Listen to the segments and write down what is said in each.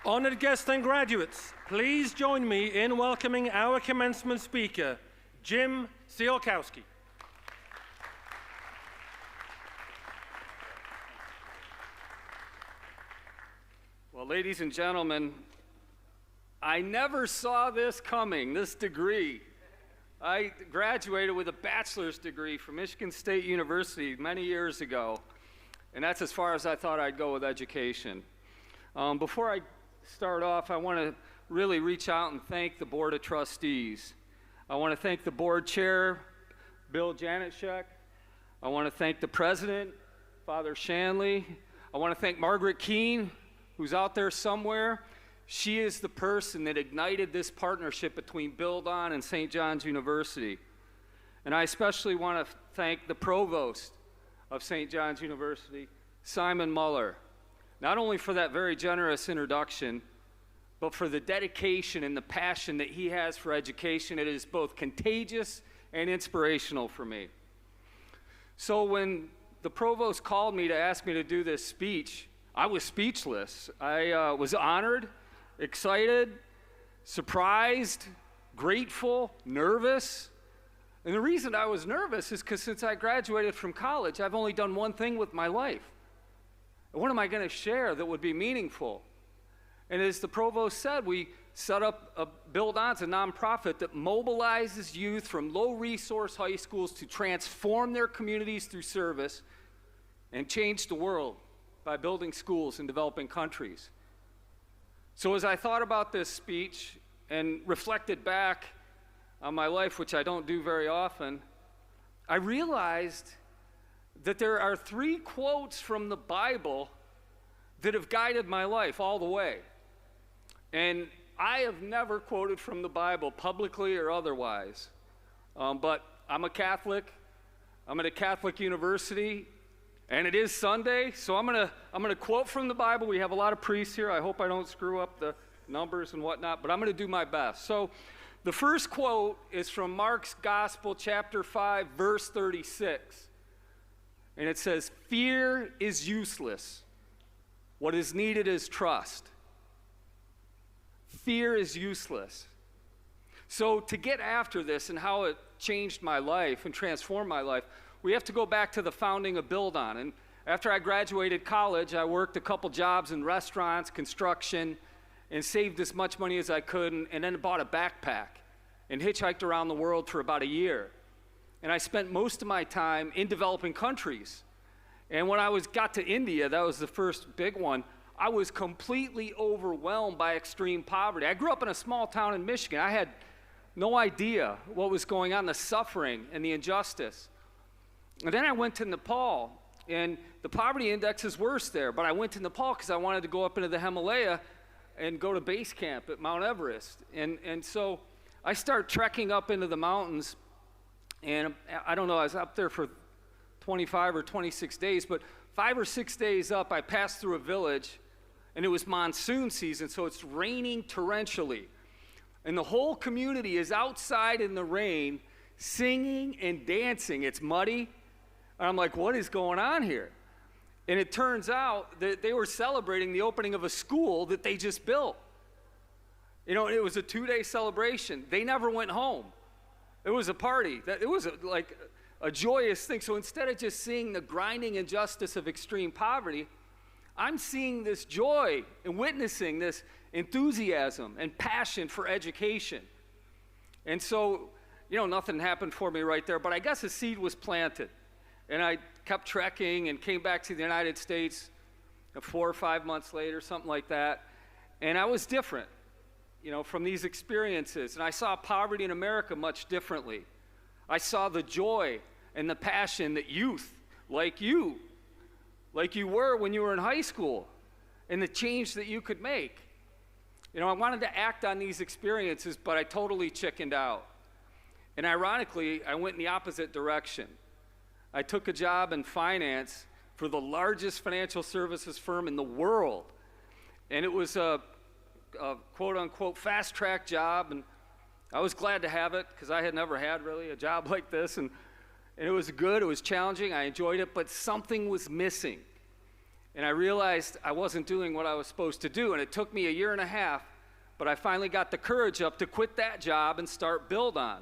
Honored guests and graduates, please join me in welcoming our commencement speaker, Jim Ziolkowski. Well, ladies and gentlemen, I never saw this coming, this degree. I graduated with a bachelor's degree from Michigan State University many years ago, and that's as far as I thought I'd go with education. Before I start off, I want to really reach out and thank the Board of Trustees. I want to thank the board chair, Bill Janitschek. I want to thank the president, Father Shanley. I want to thank Margaret Keene, who's out there somewhere. She is the person that ignited this partnership between buildOn and St. John's University. And I especially want to thank the provost of St. John's University, Simon Muller, not only for that very generous introduction, but for the dedication and the passion that he has for education. It is both contagious and inspirational for me. So when the provost called me to ask me to do this speech, I was speechless. I was honored, excited, surprised, grateful, nervous. And the reason I was nervous is because since I graduated from college, I've only done one thing with my life. What am I going to share that would be meaningful? And as the provost said, we set up buildOn, a nonprofit that mobilizes youth from low-resource high schools to transform their communities through service and change the world by building schools in developing countries. So as I thought about this speech and reflected back on my life, which I don't do very often, I realized that there are 3 quotes from the Bible that have guided my life all the way. And I have never quoted from the Bible publicly or otherwise. But I'm a Catholic. I'm at a Catholic university, and it is Sunday, so I'm gonna quote from the Bible. We have a lot of priests here. I hope I don't screw up the numbers and whatnot, but I'm gonna do my best. So the first quote is from Mark's Gospel, chapter 5, verse 36. And it says, "Fear is useless. What is needed is trust." Fear is useless. So to get after this and how it changed my life and transformed my life, we have to go back to the founding of buildOn. And after I graduated college, I worked a couple jobs in restaurants, construction, and saved as much money as I could, and then bought a backpack and hitchhiked around the world for about a year. And I spent most of my time in developing countries. And when I got to India, that was the first big one, I was completely overwhelmed by extreme poverty. I grew up in a small town in Michigan. I had no idea what was going on, the suffering and the injustice. And then I went to Nepal, and the poverty index is worse there. But I went to Nepal because I wanted to go up into the Himalaya and go to base camp at Mount Everest. And so I started trekking up into the mountains. And I don't know, I was up there for 25 or 26 days, but 5 or 6 days up, I passed through a village, and it was monsoon season, so it's raining torrentially. And the whole community is outside in the rain, singing and dancing. It's muddy. And I'm like, what is going on here? And it turns out that they were celebrating the opening of a school that they just built. You know, it was a 2-day celebration. They never went home. It was a party. It was like a joyous thing. So instead of just seeing the grinding injustice of extreme poverty, I'm seeing this joy and witnessing this enthusiasm and passion for education. And so, you know, nothing happened for me right there, but I guess a seed was planted. And I kept trekking and came back to the United States 4 or 5 months later, something like that. And I was different, you know, from these experiences. And I saw poverty in America much differently. I saw the joy and the passion that youth, like you were when you were in high school, and the change that you could make. You know, I wanted to act on these experiences, but I totally chickened out. And ironically, I went in the opposite direction. I took a job in finance for the largest financial services firm in the world. And it was a quote-unquote fast-track job, and I was glad to have it because I had never had really a job like this. And it was good, it was challenging, I enjoyed it, but something was missing. And I realized I wasn't doing what I was supposed to do, and it took me a year and a half, but I finally got the courage up to quit that job and start buildOn.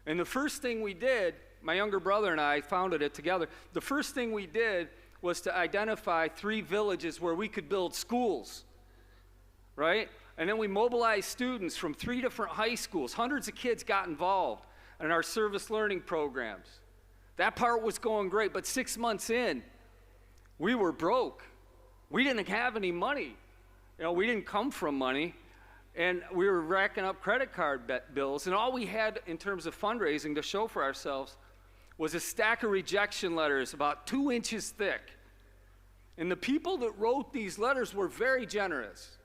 And the first thing we did, my younger brother and I founded it together, the first thing we did was to identify 3 villages where we could build schools, right? And then we mobilized students from 3 different high schools. Hundreds of kids got involved in our service learning programs. That part was going great, but 6 months in, we were broke. We didn't have any money. You know, we didn't come from money, and we were racking up credit card bills, and all we had in terms of fundraising to show for ourselves was a stack of rejection letters about 2 inches thick. And the people that wrote these letters were very generous.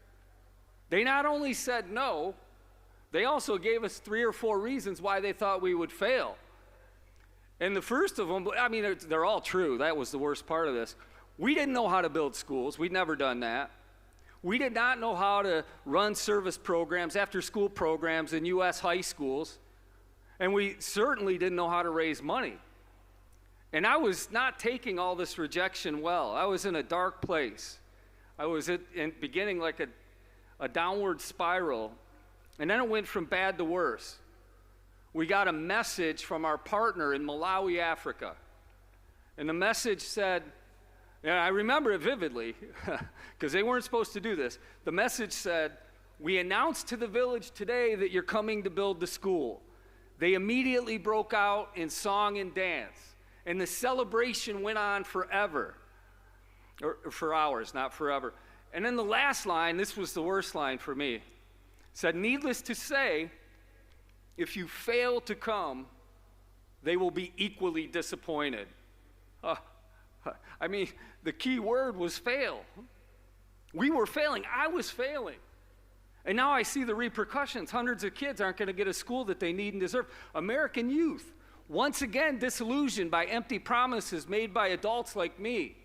They not only said no, they also gave us 3 or 4 reasons why they thought we would fail. And the first of them, I mean, they're all true. That was the worst part of this. We didn't know how to build schools. We'd never done that. We did not know how to run service programs, after-school programs in U.S. high schools. And we certainly didn't know how to raise money. And I was not taking all this rejection well. I was in a dark place. I was beginning like a downward spiral. And then it went from bad to worse. We got a message from our partner in Malawi, Africa. And the message said, and I remember it vividly, because they weren't supposed to do this. The message said, "We announced to the village today that you're coming to build the school." They immediately broke out in song and dance. And the celebration went on forever. Or for hours, not forever. And then the last line, this was the worst line for me, said, "Needless to say, if you fail to come, they will be equally disappointed." I mean, the key word was fail. We were failing. I was failing. And now I see the repercussions. Hundreds of kids aren't going to get a school that they need and deserve. American youth, once again disillusioned by empty promises made by adults like me.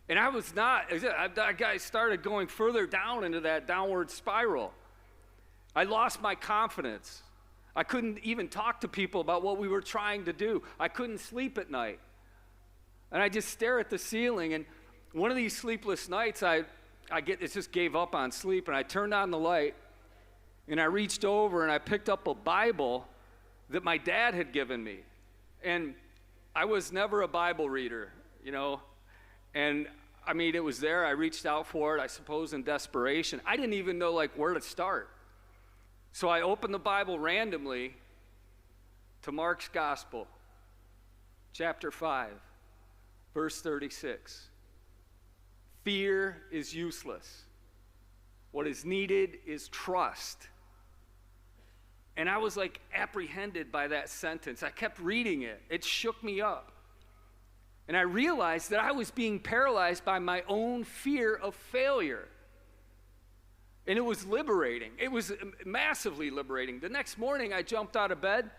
And I was not, that guy started going further down into that downward spiral. I lost my confidence. I couldn't even talk to people about what we were trying to do. I couldn't sleep at night. And I just stare at the ceiling, and one of these sleepless nights, it just gave up on sleep, and I turned on the light, and I reached over, and I picked up a Bible that my dad had given me. And I was never a Bible reader, you know, and I mean, it was there. I reached out for it, I suppose, in desperation. I didn't even know, like, where to start. So I opened the Bible randomly to Mark's Gospel, chapter 5. Verse 36, "Fear is useless. What is needed is trust." And I was like apprehended by that sentence. I kept reading it. It shook me up. And I realized that I was being paralyzed by my own fear of failure. And it was liberating. It was massively liberating. The next morning I jumped out of bed.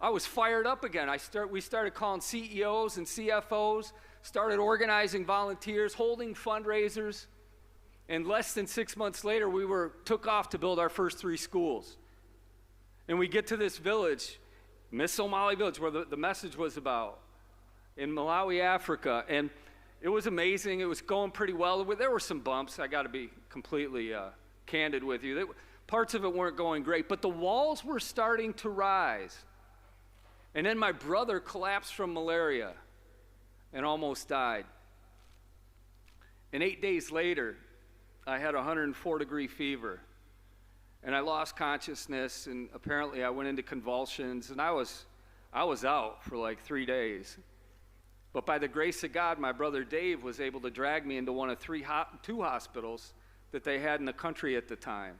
I was fired up again. We started calling CEOs and CFOs, started organizing volunteers, holding fundraisers, and less than 6 months later, we took off to build our first 3 schools. And we get to this village, Miss Somali village, where the message was about, in Malawi, Africa, and it was amazing. It was going pretty well. There were some bumps. I got to be completely candid with you. Parts of it weren't going great, but the walls were starting to rise. And then my brother collapsed from malaria and almost died. And 8 days later, I had a 104-degree fever. And I lost consciousness, and apparently I went into convulsions, and I was out for like 3 days. But by the grace of God, my brother Dave was able to drag me into one of 2 hospitals that they had in the country at the time.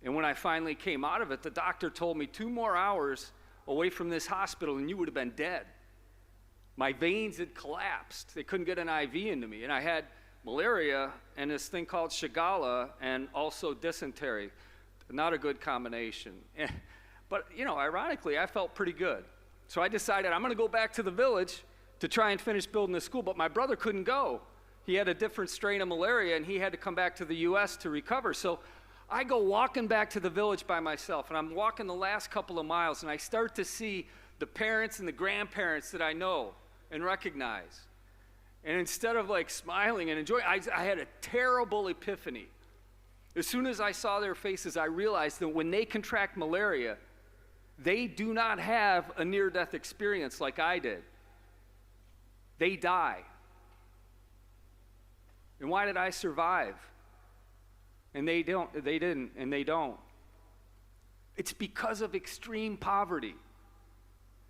And when I finally came out of it, the doctor told me 2 more hours away from this hospital and you would have been dead. My veins had collapsed. They couldn't get an IV into me. And I had malaria and this thing called Shigella and also dysentery. Not a good combination. But, you know, ironically, I felt pretty good. So I decided I'm going to go back to the village to try and finish building the school. But my brother couldn't go. He had a different strain of malaria, and he had to come back to the U.S. to recover. So I go walking back to the village by myself, and I'm walking the last couple of miles, and I start to see the parents and the grandparents that I know and recognize. And instead of like smiling and enjoying, I had a terrible epiphany. As soon as I saw their faces, I realized that when they contract malaria, they do not have a near-death experience like I did. They die. And why did I survive? And they didn't, and they don't. It's because of extreme poverty.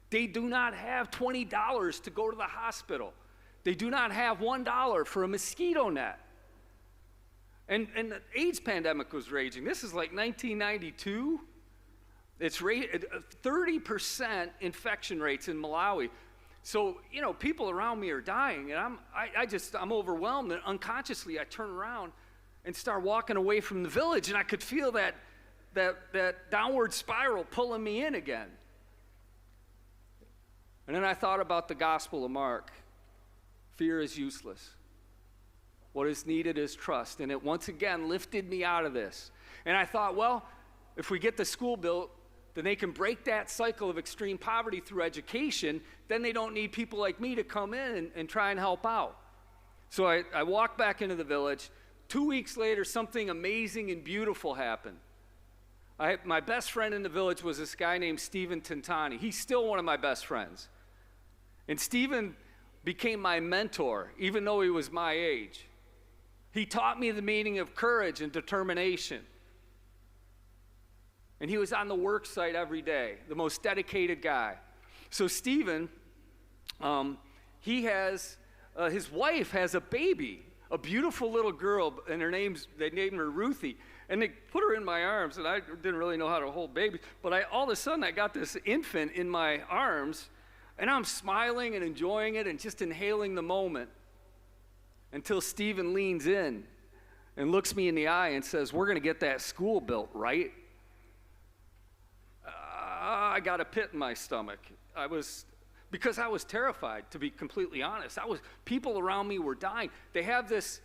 They do not have $20 to go to the hospital. They do not have $1 for a mosquito net. And the AIDS pandemic was raging. This is like 1992. It's 30% infection rates in Malawi. So, you know, people around me are dying, and I'm overwhelmed, and unconsciously I turn around and start walking away from the village, and I could feel that downward spiral pulling me in again. And then I thought about the Gospel of Mark. Fear is useless. What is needed is trust. And it once again lifted me out of this. And I thought, well, if we get the school built, then they can break that cycle of extreme poverty through education. Then they don't need people like me to come in and try and help out. So I walked back into the village. 2 weeks later, something amazing and beautiful happened. My best friend in the village was this guy named Stephen Tintani. He's still one of my best friends. And Stephen became my mentor, even though he was my age. He taught me the meaning of courage and determination. And he was on the work site every day, the most dedicated guy. So Stephen, his wife has a baby, a beautiful little girl, and they named her Ruthie. And they put her in my arms, and I didn't really know how to hold babies. But all of a sudden, I got this infant in my arms, and I'm smiling and enjoying it and just inhaling the moment until Stephen leans in and looks me in the eye and says, "We're going to get that school built, right?" I got a pit in my stomach. Because I was terrified, to be completely honest. People around me were dying. They have this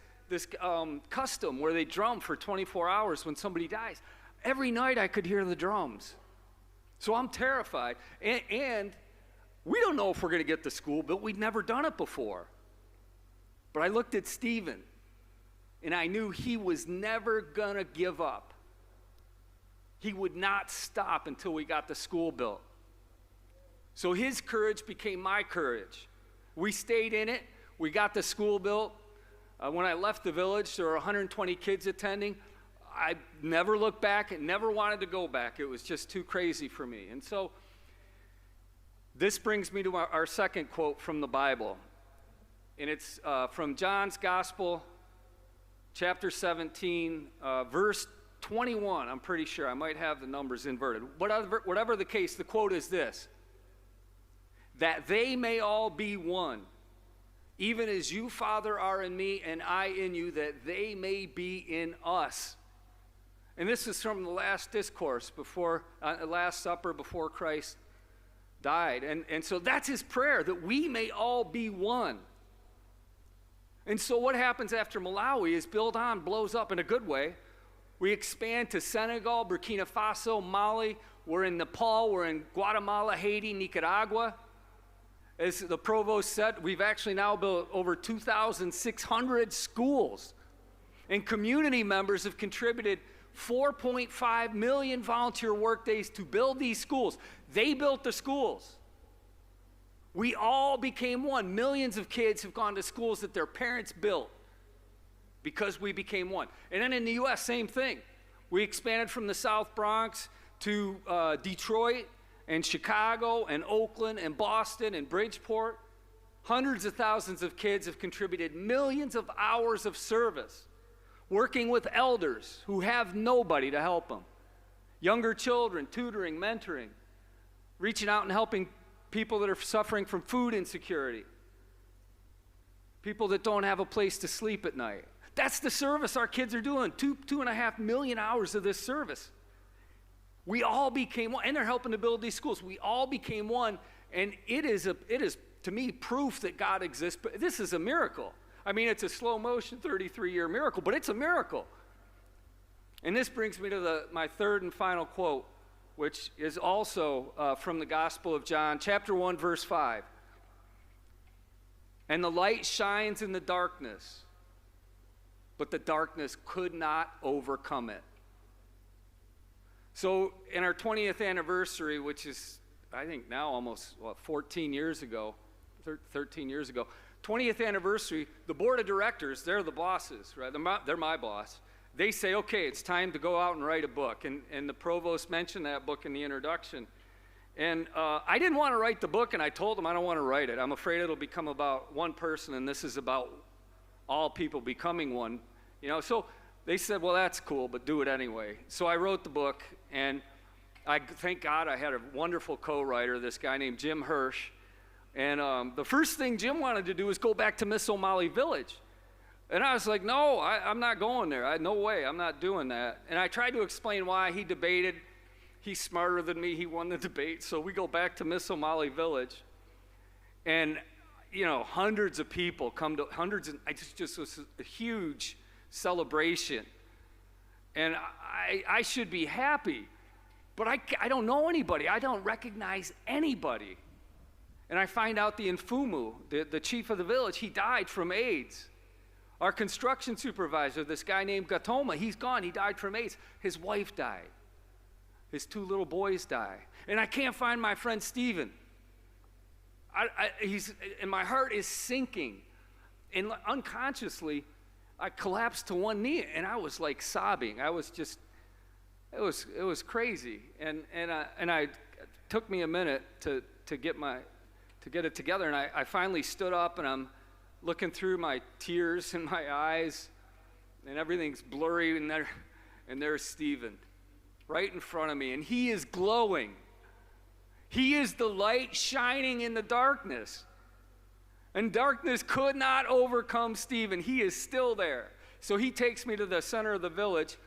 custom where they drum for 24 hours when somebody dies. Every night I could hear the drums. So I'm terrified. And we don't know if we're going to get the school built. We'd never done it before. But I looked at Stephen, and I knew he was never going to give up. He would not stop until we got the school built. So his courage became my courage. We stayed in it. We got the school built. When I left the village, there were 120 kids attending. I never looked back and never wanted to go back. It was just too crazy for me. And so this brings me to our second quote from the Bible. And it's from John's Gospel, chapter 17, verse 21. I'm pretty sure. I might have the numbers inverted. Whatever the case, the quote is this: "That they may all be one, even as you, Father, are in me and I in you, that they may be in us." And this is from the last discourse before, Last Supper, before Christ died. And so that's his prayer, that we may all be one. And so what happens after Malawi is buildOn blows up in a good way. We expand to Senegal, Burkina Faso, Mali. We're in Nepal. We're in Guatemala, Haiti, Nicaragua. As the provost said, we've actually now built over 2,600 schools. And community members have contributed 4.5 million volunteer workdays to build these schools. They built the schools. We all became one. Millions of kids have gone to schools that their parents built because we became one. And then in the U.S., same thing. We expanded from the South Bronx to Detroit and Chicago and Oakland and Boston and Bridgeport. Hundreds of thousands of kids have contributed millions of hours of service, working with elders who have nobody to help them. Younger children, tutoring, mentoring, reaching out and helping people that are suffering from food insecurity, people that don't have a place to sleep at night. That's the service our kids are doing, 2.5 million hours of this service. We all became one, and they're helping to build these schools. We all became one, and it is to me proof that God exists. But this is a miracle. I mean, it's a slow motion 33-year miracle, but it's a miracle. And this brings me to my third and final quote, which is also from the Gospel of John, chapter 1, verse 5. and the light shines in the darkness, but the darkness could not overcome it. So in our 20th anniversary, which is, I think now almost, 14 years ago, 13 years ago, 20th anniversary, the board of directors, they're the bosses, right? They're my boss. They say, okay, it's time to go out and write a book. And the provost mentioned that book in the introduction. And I didn't want to write the book, and I told them I don't want to write it. I'm afraid it'll become about one person, and this is about all people becoming one. You know, so they said, well, that's cool, but do it anyway. So I wrote the book, and I thank God I had a wonderful co-writer, this guy named Jim Hirsch. And the first thing Jim wanted to do was go back to Miss O'Malley Village. And I was like, no, I'm not going there. No way, I'm not doing that. And I tried to explain why. He debated. He's smarter than me. He won the debate. So we go back to Miss O'Malley Village. And, you know, hundreds of people come to, it just was a huge celebration. And I should be happy. But I don't know anybody. I don't recognize anybody. And I find out the Mfumu, the chief of the village, he died from AIDS. Our construction supervisor, this guy named Gatoma, he's gone. He died from AIDS. His wife died. His 2 little boys died. And I can't find my friend Stephen. And my heart is sinking. And unconsciously, I collapsed to one knee, and I was like sobbing. I was just, it was crazy. And I took me a minute to get it together, and I finally stood up, and I'm looking through my tears in my eyes, and everything's blurry, and there's Stephen right in front of me, and he is glowing. He is the light shining in the darkness, and darkness could not overcome Stephen. He is still there. So he takes me to the center of the village,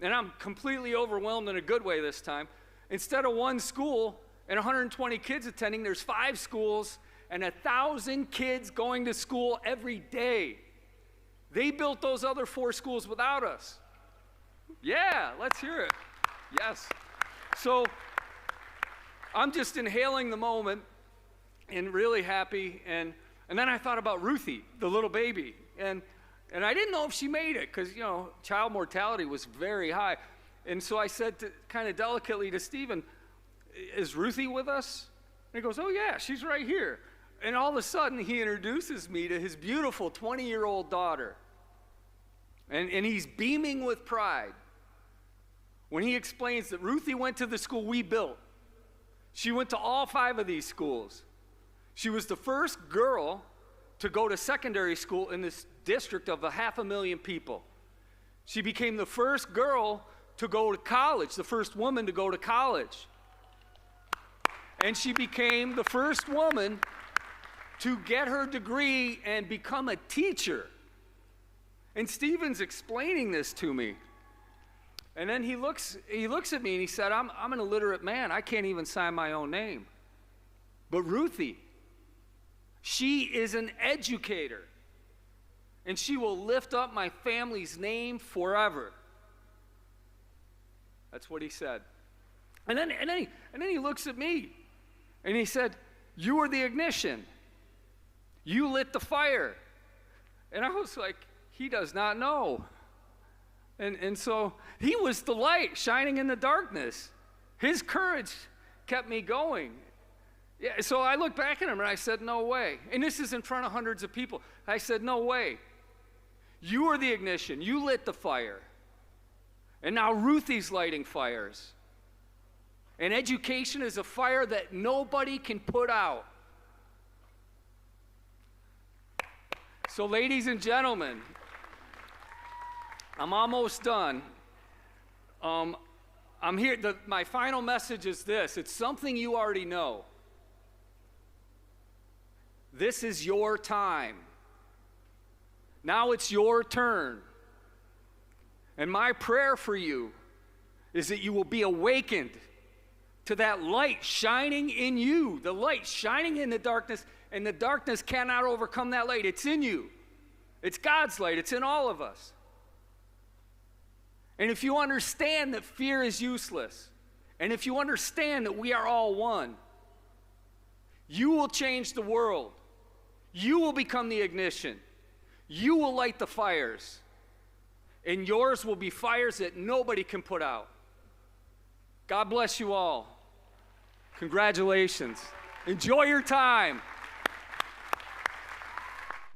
and I'm completely overwhelmed in a good way this time. Instead of one school and 120 kids attending, there's 5 schools and 1,000 kids going to school every day. They built those other 4 schools without us. Yeah, let's hear it. Yes. So I'm just inhaling the moment and really happy. And then I thought about Ruthie, the little baby. And I didn't know if she made it because, you know, child mortality was very high. And so I said kind of delicately to Stephen, is Ruthie with us? And he goes, oh yeah, she's right here. And all of a sudden he introduces me to his beautiful 20-year-old daughter. And he's beaming with pride when he explains that Ruthie went to the school we built. She went to all 5 of these schools. She was the first girl to go to secondary school in this district of 500,000 people. She became the first girl to go to college, the first woman to go to college. And she became the first woman to get her degree and become a teacher. And Stephen's explaining this to me. And then he looks at me and he said, I'm an illiterate man. I can't even sign my own name. But Ruthie, she is an educator. And she will lift up my family's name forever. That's what he said. And then he looks at me and he said, you were the ignition. You lit the fire. And I was like, he does not know. And so he was the light shining in the darkness. His courage kept me going. Yeah, so I looked back at him and I said, no way. And this is in front of hundreds of people. I said, no way. You were the ignition. You lit the fire. And now Ruthie's lighting fires. And education is a fire that nobody can put out. So ladies and gentlemen, I'm almost done. I'm here. My final message is this. It's something you already know. This is your time. Now it's your turn. And my prayer for you is that you will be awakened to that light shining in you, the light shining in the darkness, and the darkness cannot overcome that light. It's in you. It's God's light. It's in all of us. And if you understand that fear is useless, and if you understand that we are all one, you will change the world. You will become the ignition. You will light the fires. And yours will be fires that nobody can put out. God bless you all. Congratulations. Enjoy your time.